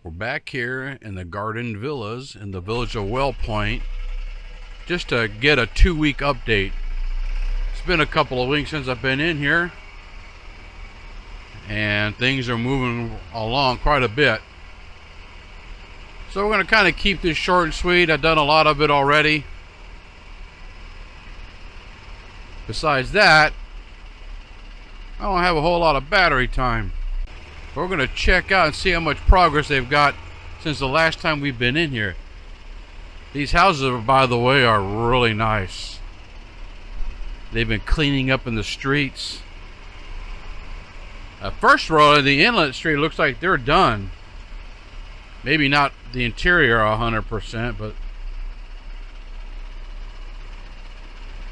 We're back here in the Garden Villas in the village of Wellpoint just to get a 2-week update. It's been a couple of weeks since I've been in here and things are moving along quite a bit. So we're going to kind of keep this short and sweet. I've done a lot of it already. Besides that, I don't have a whole lot of battery time. We're going to check out and see how much progress they've got since the last time we've been in here. These houses, by the way, are really nice. They've been cleaning up in the streets. First row of the inlet street looks like they're done. Maybe not the interior 100%, but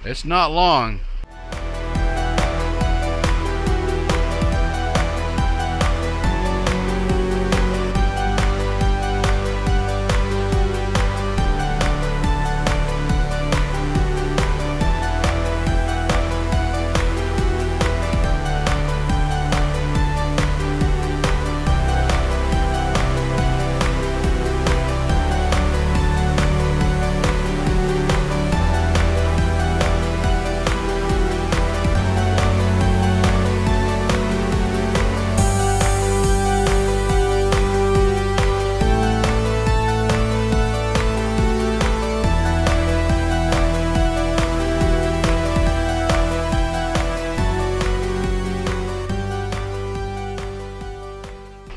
it's not long.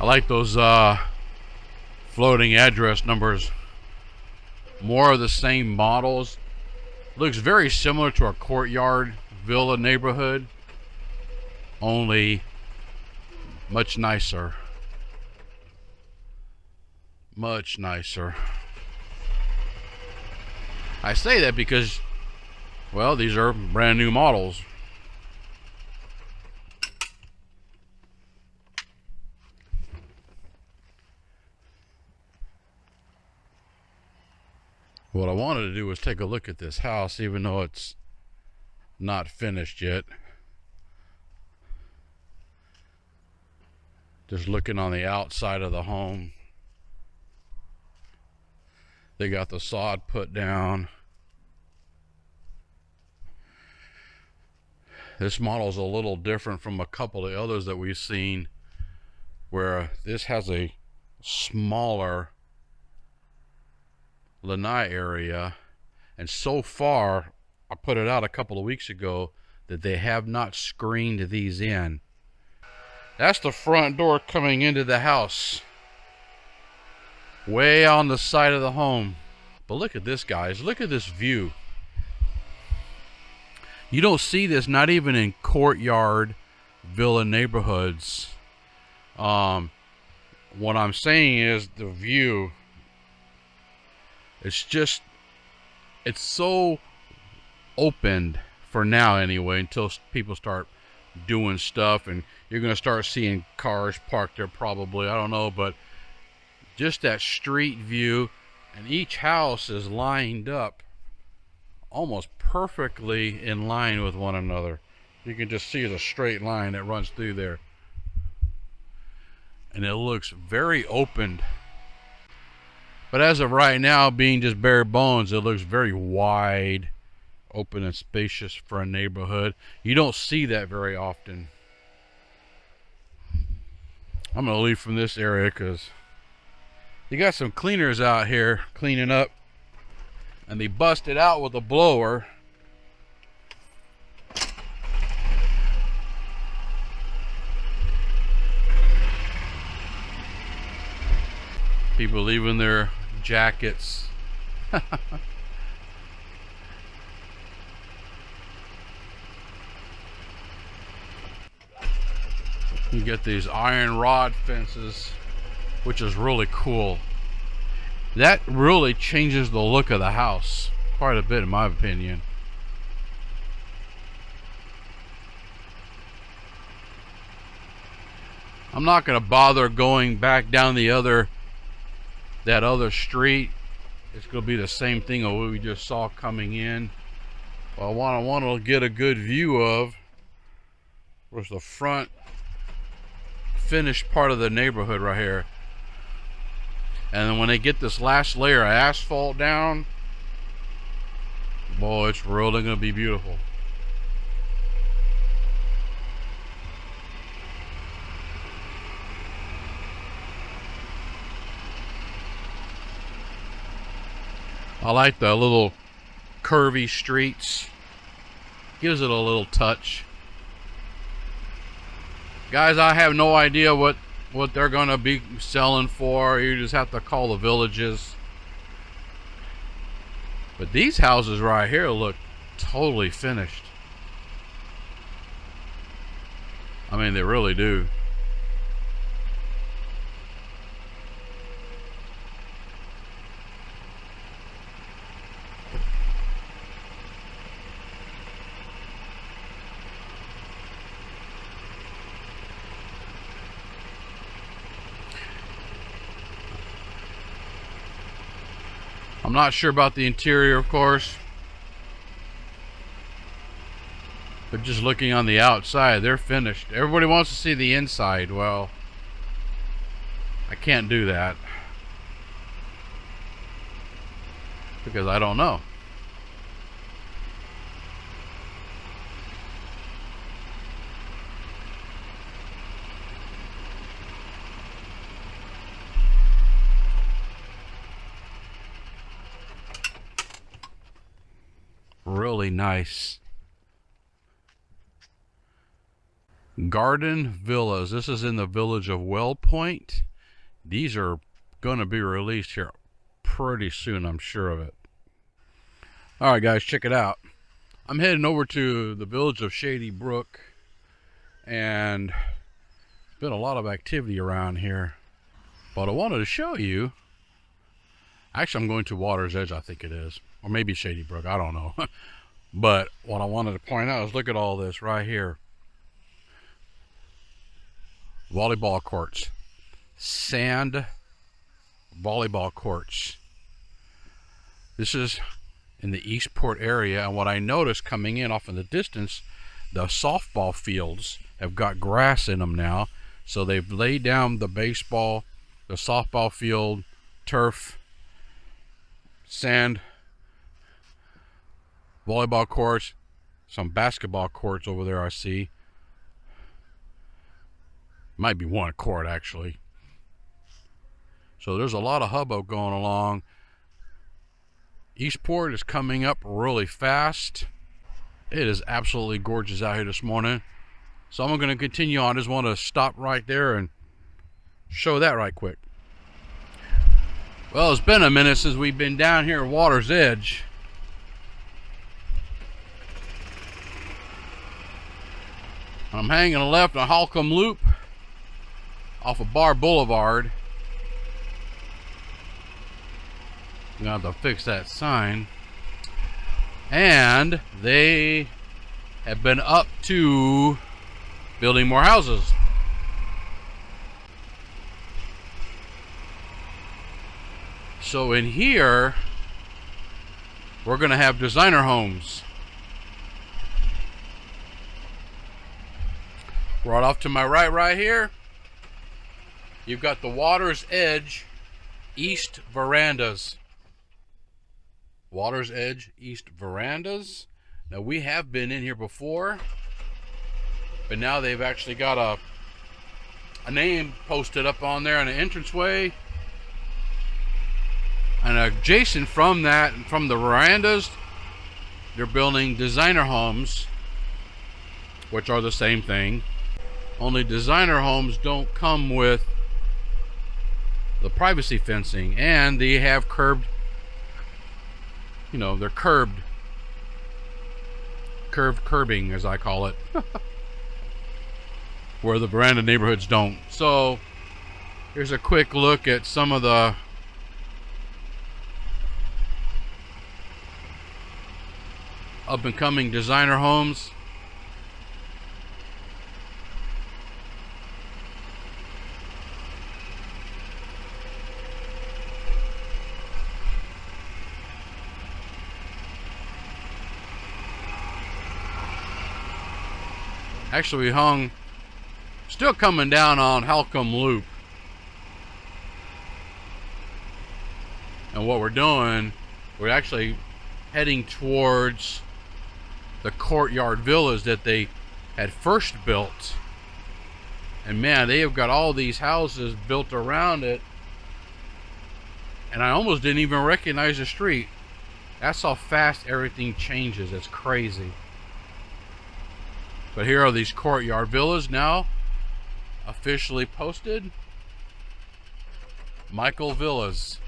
I like those floating address numbers. More of the same models. Looks very similar to a courtyard villa neighborhood, only much nicer. Much nicer. I say that because, well, these are brand new models. What I wanted to do was take a look at this house, even though it's not finished yet. Just looking on the outside of the home. They got the sod put down. This model is a little different from a couple of others that we've seen, where this has a smaller lanai area, and so far, I put it out a couple of weeks ago that they have not screened these in. That's the front door coming into the house, way on the side of the home. But look at this, guys. Look at this view. You don't see this not even in courtyard villa neighborhoods. What I'm saying is the view. It's so opened for now anyway, until people start doing stuff, and you're going to start seeing cars parked there probably, I don't know, but just that street view, and each house is lined up almost perfectly in line with one another. You can just see the straight line that runs through there, and it looks very opened. But as of right now, being just bare bones, it looks very wide, open and spacious for a neighborhood. You don't see that very often. I'm going to leave from this area because you got some cleaners out here cleaning up, and they busted out with a blower. People leaving their jackets. You get these iron rod fences, which is really cool. That really changes the look of the house quite a bit, in my opinion. I'm not going to bother going back down that other street. It's going to be the same thing of what we just saw coming in. What I want to get a good view of was the front finished part of the neighborhood right here. And then when they get this last layer of asphalt down, boy, it's really going to be beautiful. I like the little curvy streets. Gives it a little touch. Guys, I have no idea what they're going to be selling for. You just have to call the villages. But these houses right here look totally finished. I mean, they really do. I'm not sure about the interior, of course, but just looking on the outside, they're finished. Everybody wants to see the inside. Well, I can't do that because I don't know. Really nice. Garden Villas. This is in the village of Wellpoint. These are going to be released here pretty soon, I'm sure of it. All right, guys, check it out. I'm heading over to the village of Shady Brook, and there's been a lot of activity around here. But I wanted to show you. Actually, I'm going to Water's Edge, I think it is. Or maybe Shady Brook, I don't know. But what I wanted to point out is look at all this right here. Volleyball courts. Sand volleyball courts. This is in the Eastport area, and what I noticed coming in off in the distance, the softball fields have got grass in them now. So they've laid down the baseball, the softball field, turf, sand, volleyball courts, some basketball courts over there I see. Might be one court actually. So there's a lot of hubbub going along. Eastport is coming up really fast. It is absolutely gorgeous out here this morning. So I'm going to continue on. I just want to stop right there and show that right quick. Well, it's been a minute since we've been down here at Water's Edge. I'm hanging left on Holcomb Loop off of Bar Boulevard. I'm gonna have to fix that sign. And they have been up to building more houses. So in here, we're gonna have designer homes. Right off to my right here, you've got the Water's Edge East Verandas. Water's Edge East Verandas. Now we have been in here before, but now they've actually got a name posted up on there on the entranceway. And adjacent from that, from the verandas, they're building designer homes, which are the same thing. Only designer homes don't come with the privacy fencing, and they have curbed, you know, they're curved curbing, as I call it, where the veranda neighborhoods don't. So here's a quick look at some of the up and coming designer homes. Actually, we hung, still coming down on Holcomb Loop. And what we're doing, we're actually heading towards the courtyard villas that they had first built. And man, they have got all these houses built around it, and I almost didn't even recognize the street. That's how fast everything changes. It's crazy. But here are these courtyard villas now officially posted. Michael Villas.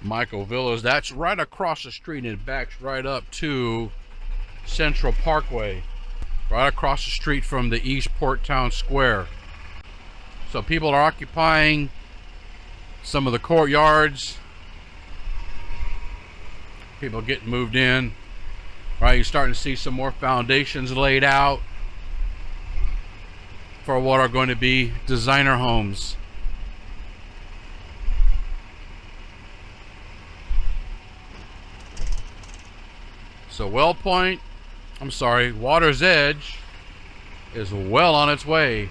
Michael Villas, that's right across the street, and it backs right up to Central Parkway, right across the street from the Eastport Town Square. So people are occupying some of the courtyards. People getting moved in. Right, you're starting to see some more foundations laid out for what are going to be designer homes. So Water's Edge is well on its way.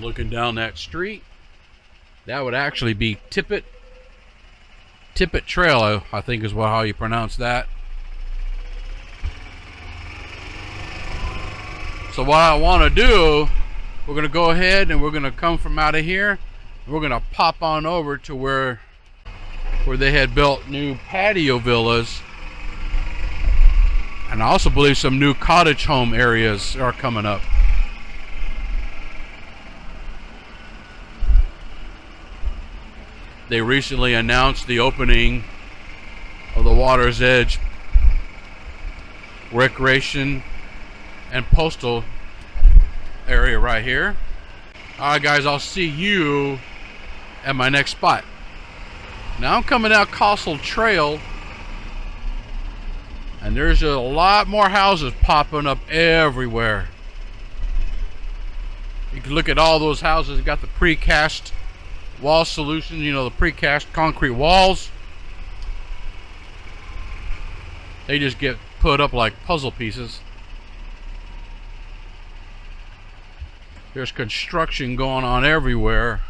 Looking down that street, that would actually be Tippett Trail, I think is how you pronounce that. So what I want to do, we're going to go ahead and we're going to come from out of here, and we're going to pop on over to where they had built new patio villas, and I also believe some new cottage home areas are coming up. They recently announced the opening of the Water's Edge Recreation and Postal area right here. Alright guys, I'll see you at my next spot. Now I'm coming out Castle Trail, and there's a lot more houses popping up everywhere. You can look at all those houses. You got the precast wall solution, you know, the precast concrete walls. They just get put up like puzzle pieces. There's construction going on everywhere.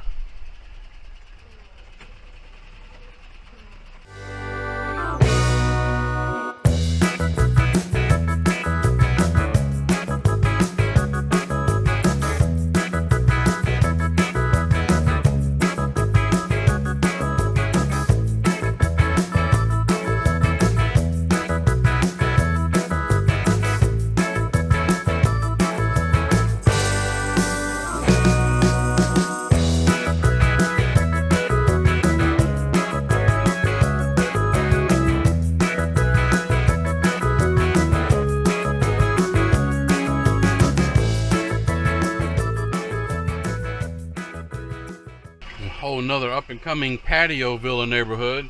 Whole another up and coming patio villa neighborhood.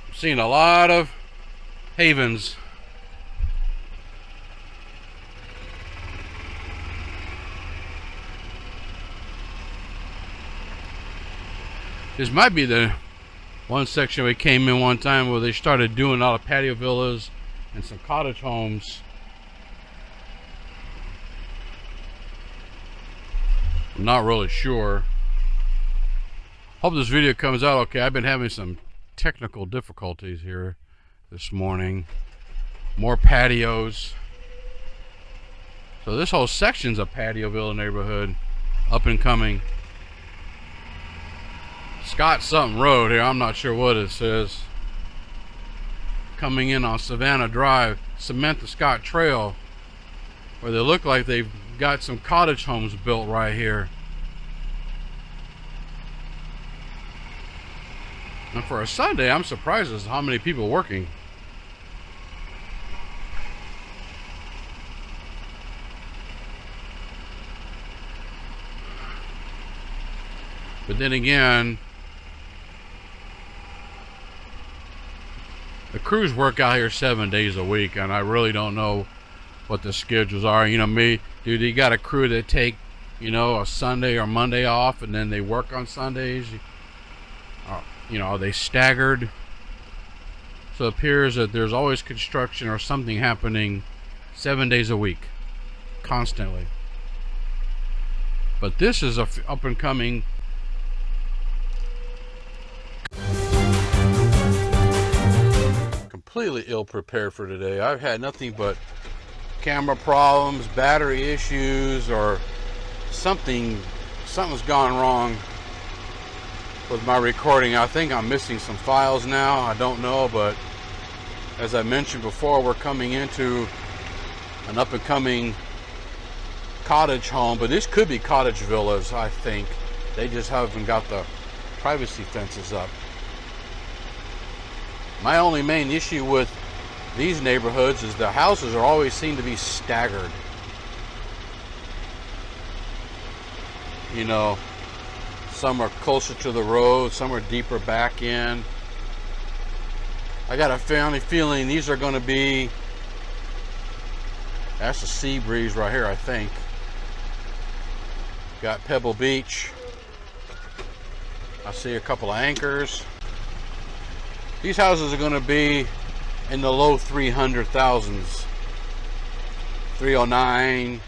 I'm seeing a lot of havens. This might be the one section we came in one time where they started doing all the patio villas and some cottage homes. I'm not really sure. Hope this video comes out okay. I've been having some technical difficulties here this morning. More patios. So this whole section's a patio villa neighborhood, up and coming. Scott something road here, I'm not sure what it says. Coming in on Savannah Drive, Samantha Scott Trail, where they look like they've got some cottage homes built right here. And for a Sunday, I'm surprised as how many people working. But then again, the crews work out here 7 days a week, and I really don't know what the schedules are. You know, dude, you got a crew that take, you know, a Sunday or Monday off, and then they work on Sundays. You know, are they staggered? So it appears that there's always construction or something happening 7 days a week, constantly. But this is a up and coming. Completely ill prepared for today. I've had nothing but camera problems, battery issues, or something's gone wrong with my recording. I think I'm missing some files now. I don't know, but as I mentioned before, we're coming into an up and coming cottage home, but this could be cottage villas. I think they just haven't got the privacy fences up. My only main issue with these neighborhoods is the houses are always seem to be staggered. You know, some are closer to the road, some are deeper back in. I got a family feeling these are going to be, that's a sea breeze right here, I think. Got Pebble Beach. I see a couple of anchors. These houses are going to be in the low 300,000s. 309,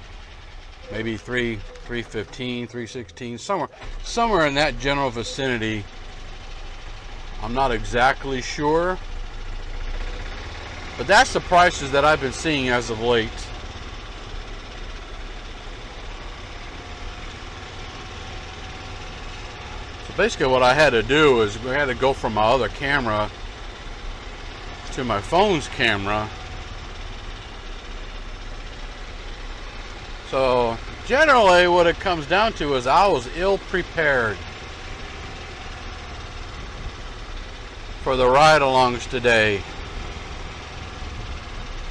maybe 315, 316, somewhere in that general vicinity. I'm not exactly sure, but that's the prices that I've been seeing as of late. So basically what I had to do is we had to go from my other camera to my phone's camera. So generally what it comes down to is I was ill prepared for the ride-alongs today.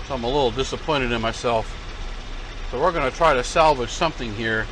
So I'm a little disappointed in myself. So we're going to try to salvage something here.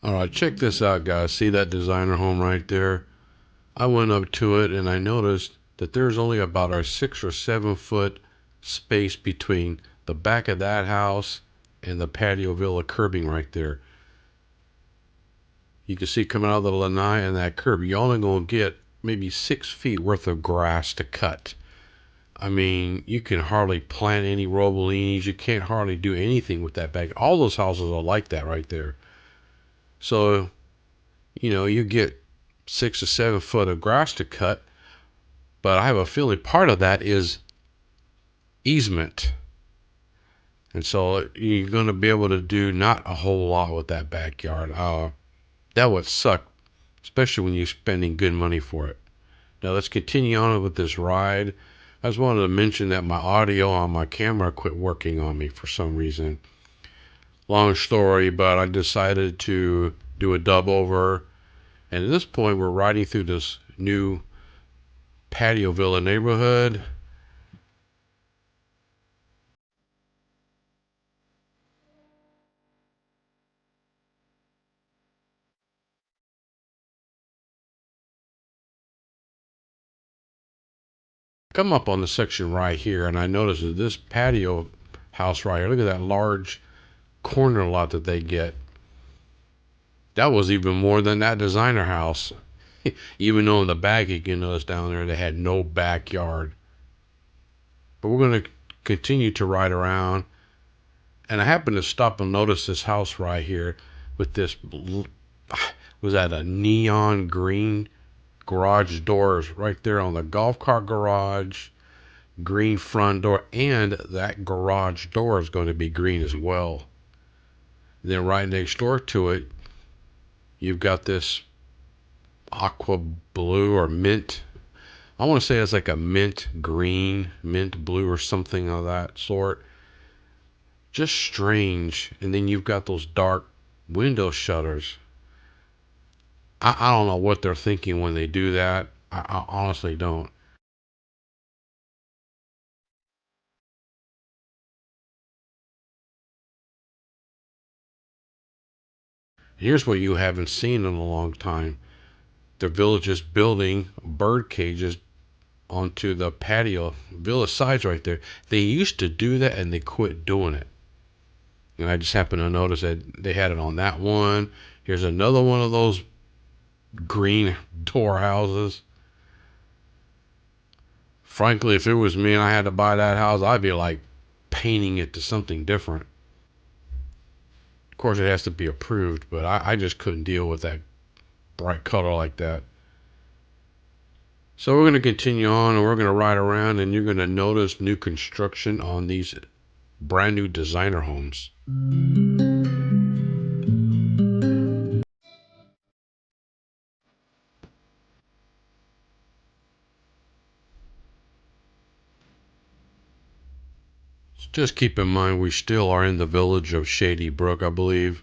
All right, check this out, guys. See that designer home right there? I went up to it and I noticed that there's only about a 6 or 7 foot space between the back of that house and the patio villa curbing right there. You can see coming out of the lanai and that curb, you're only going to get maybe 6 feet worth of grass to cut. I mean, you can hardly plant any robollinis. You can't hardly do anything with that back. All those houses are like that right there. So, you get 6 or 7 foot of grass to cut, but I have a feeling part of that is easement. And so you're going to be able to do not a whole lot with that backyard. That would suck, especially when you're spending good money for it. Now let's continue on with this ride. I just wanted to mention that my audio on my camera quit working on me for some reason. Long story, but I decided to do a dub over. And at this point, we're riding through this new Patio Villa neighborhood. Come up on the section right here, and I noticed that this patio house right here, look at that large corner lot that they get. That was even more than that designer house. Even though in the back you can notice down there they had no backyard. But we're going to continue to ride around. And I happened to stop and notice this house right here with this, was that a neon green garage doors right there on the golf cart garage, green front door, and that garage door is going to be green as well. Then right next door to it, you've got this aqua blue or mint. I want to say it's like a mint green, mint blue, or something of that sort. Just strange. And then you've got those dark window shutters. I don't know what they're thinking when they do that. I honestly don't. Here's what you haven't seen in a long time. The village is building bird cages onto the patio villa sides right there. They used to do that and they quit doing it. And I just happened to notice that they had it on that one. Here's another one of those green door houses. Frankly, if it was me and I had to buy that house, I'd be like painting it to something different. Of course, it has to be approved, but I just couldn't deal with that bright color like that. So we're going to continue on and we're going to ride around and you're going to notice new construction on these brand new designer homes. Just keep in mind we still are in the village of Shady Brook, I believe.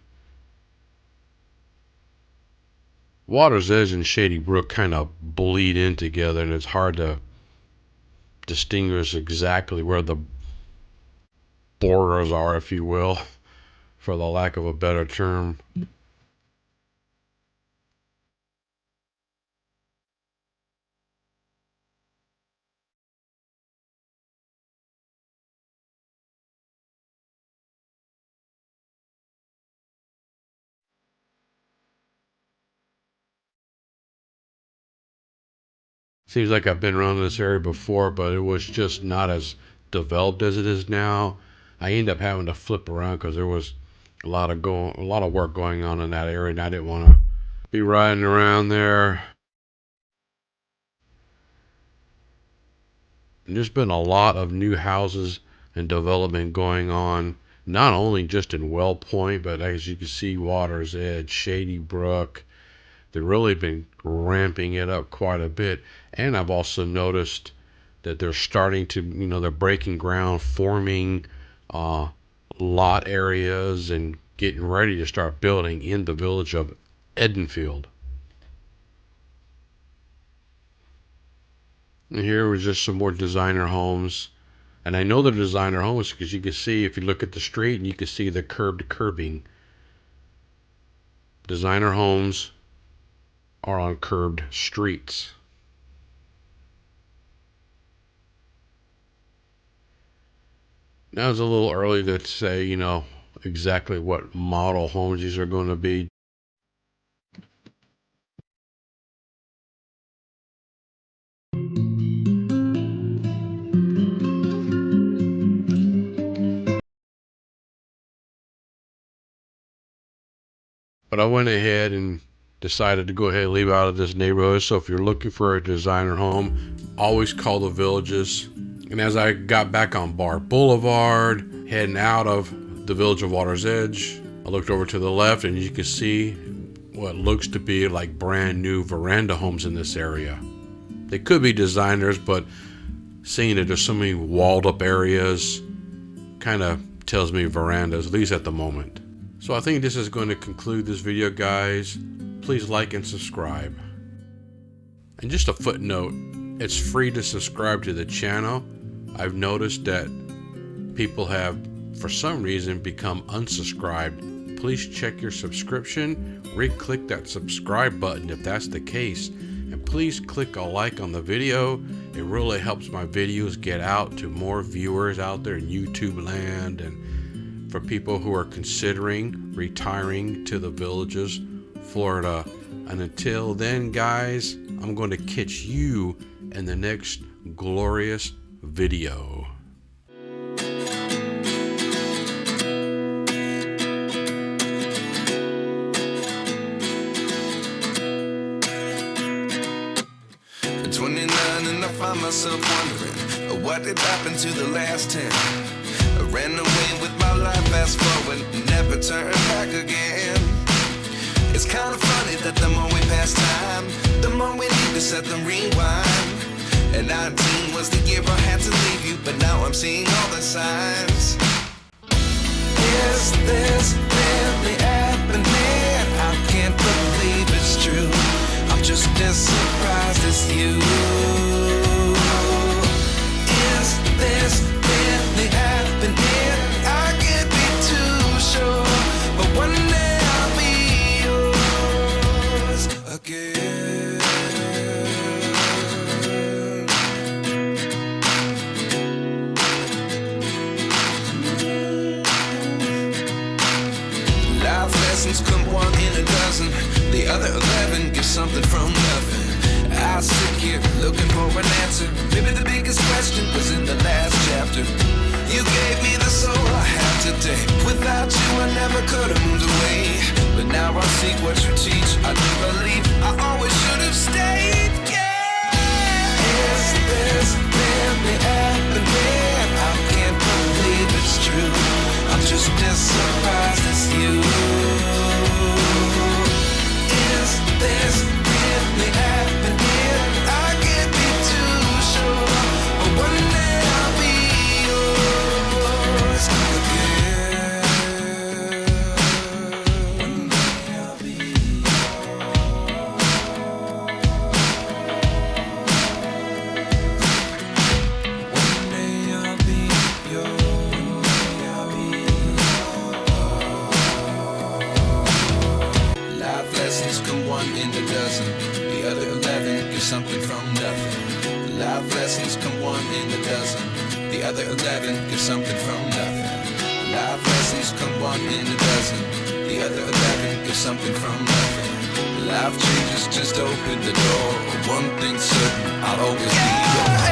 Water's Edge and Shady Brook kind of bleed in together and it's hard to distinguish exactly where the borders are, if you will, for the lack of a better term. Seems like I've been around this area before, but it was just not as developed as it is now. I ended up having to flip around because there was a lot of work going on in that area, and I didn't want to be riding around there. And there's been a lot of new houses and development going on, not only just in Well Point, but as you can see, Water's Edge, Shady Brook. They've really been ramping it up quite a bit. And I've also noticed that they're starting to, they're breaking ground, forming uh, lot areas, and getting ready to start building in the village of Edenfield. And here was just some more designer homes. And I know they're designer homes because you can see, if you look at the street, and you can see the curbed curbing. designer homes are on curved streets. Now it's a little early to say, exactly what model homes these are going to be. But I went ahead and decided to go ahead and leave out of this neighborhood. So if you're looking for a designer home, always call the Villages. And as I got back on Bar Boulevard, heading out of the Village of Water's Edge, I looked over to the left and you can see what looks to be like brand new veranda homes in this area. They could be designers, but seeing that there's so many walled up areas kind of tells me verandas, at least at the moment. So I think this is going to conclude this video, guys. Please like and subscribe. And just a footnote, it's free to subscribe to the channel. I've noticed that people have, for some reason, become unsubscribed. Please check your subscription, re-click that subscribe button if that's the case, and please click a like on the video. It really helps my videos get out to more viewers out there in YouTube land, and for people who are considering retiring to the Villages, Florida. And until then, guys, I'm going to catch you in the next glorious video. At 29 and I find myself wondering, what did happen to the last 10? I ran away with my life, fast forward, never turn back again. It's kind of funny that the more we pass time, the more we need to set the rewind. And 19 was the year I had to leave you, but now I'm seeing all the signs. Is this really happening? I can't believe it's true. I'm just as surprised as you. Is this really happening? I can't be too sure, but one day I'll be yours again. Life lessons come one in a dozen, the other 11 give something from nothing. I sit here looking for an answer. Maybe the biggest question was in the last chapter. You gave me the soul I have today. Without you I never could have moved away. But now I see what you teach. I do believe I always should have stayed. Yeah. Is this really happening? I can't believe it's true. I'm just as surprised as you. Is this really happening? I can't be too sure, but one day I'll be yours again. One day I'll be yours. One day I'll be yours. One day I'll be yours. Life lessons come one in a dozen, the other 11 give something from nothing. Life lessons come one in a dozen, the other 11 give something from nothing. Life lessons come one in a dozen, the other 11 give something from nothing. Life changes just open the door. One thing's certain, I'll always be yours.